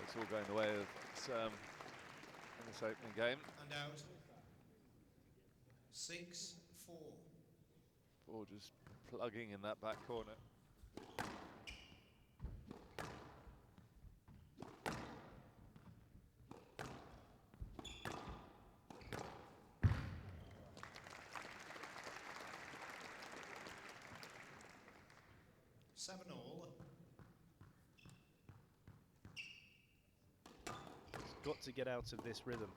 it's all going the way of Serme in this opening game. And out. 6-4. Ball just plugging in that back corner. He's got to get out of this rhythm.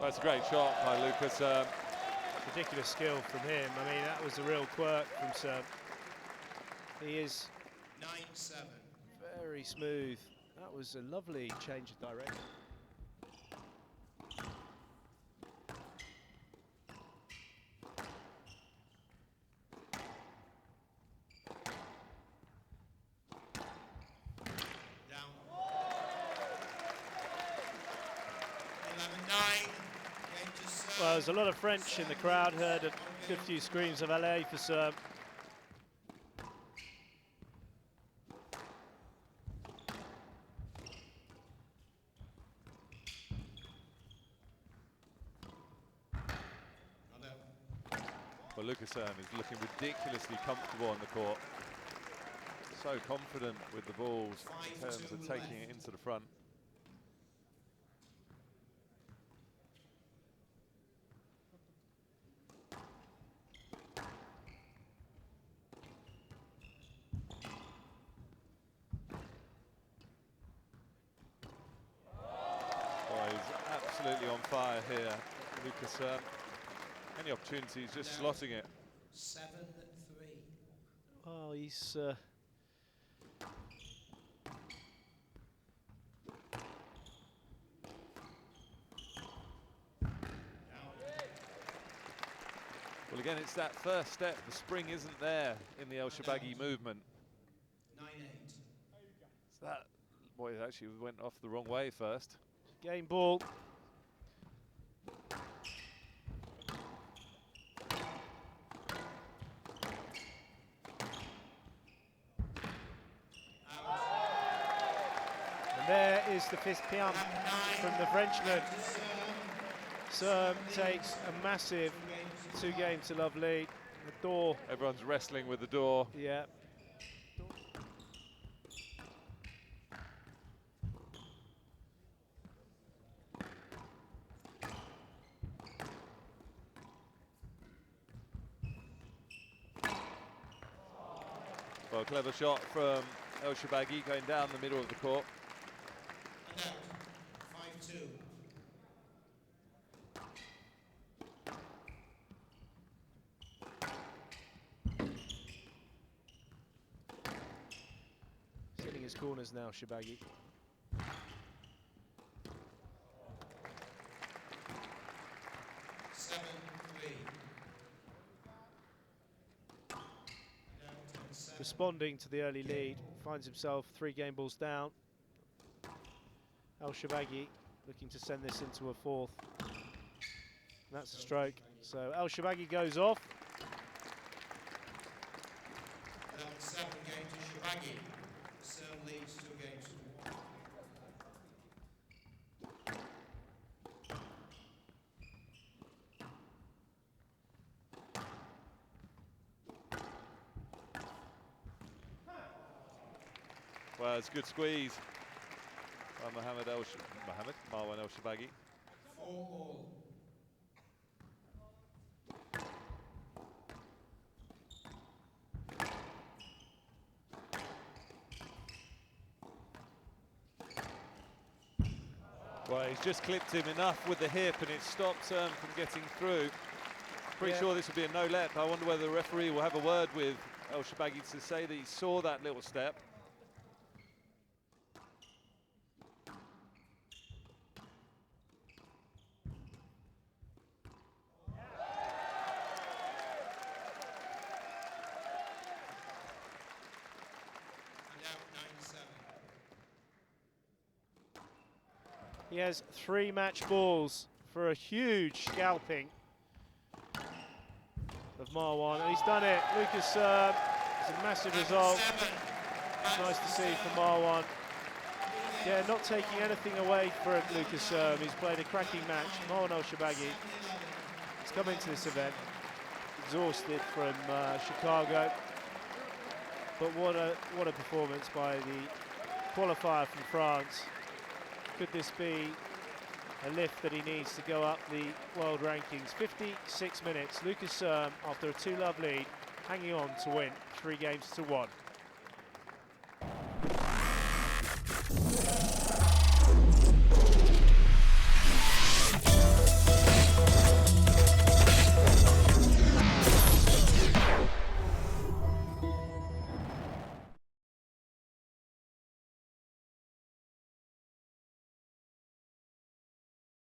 That's a great shot by Lucas. Ridiculous skill from him. I mean, that was a real quirk from Serme. He is 9-7. very smooth. That was a lovely change of direction. Down. 11-9. Well, there's a lot of French in the crowd. Heard a good few screams of LA for Serme. Well, Lucas Serme is looking ridiculously comfortable on the court. So confident with the balls in terms of taking it into the front. Oh, he's absolutely on fire here, Lucas Serme. Any opportunities, just slotting it. 7-3. Oh, he's well, again, it's that first step. The spring isn't there in the ElShorbagy movement. 9-8. So that, boy, it actually went off the wrong way first. game ball. And there is the fifth pion from the Frenchman. Serme takes a massive 2-game-to-love lead. The door. Everyone's wrestling with the door. Yeah. Well, clever shot from ElShorbagy going down the middle of the court. And out. 5-2. Sitting his corners now, Shorbagy. Responding to the early lead, finds himself 3 game balls down. ElShorbagy looking to send this into a 4th. And that's a stroke. So ElShorbagy goes off. 7 games to Shorbagy. Serme leads 2 games to 1. Well, it's a good squeeze by Marwan ElShorbagy. 4-all. Well, he's just clipped him enough with the hip and it stops Serme from getting through. Pretty sure this will be a no-let. I wonder whether the referee will have a word with ElShorbagy to say that he saw that little step. And out 9-7. He has 3 match balls for a huge scalping of Marwan, and he's done it. Lucas Serme, it's a massive result. It's nice to see from Marwan. Yeah, not taking anything away from Lucas Serme. He's played a cracking match. Marwan ElShorbagy has come into this event exhausted from Chicago, but what a performance by the qualifier from France. Could this be a lift that he needs to go up the world rankings? 56 minutes. Lucas Serme, after a 2-love lead, hanging on to win 3-1.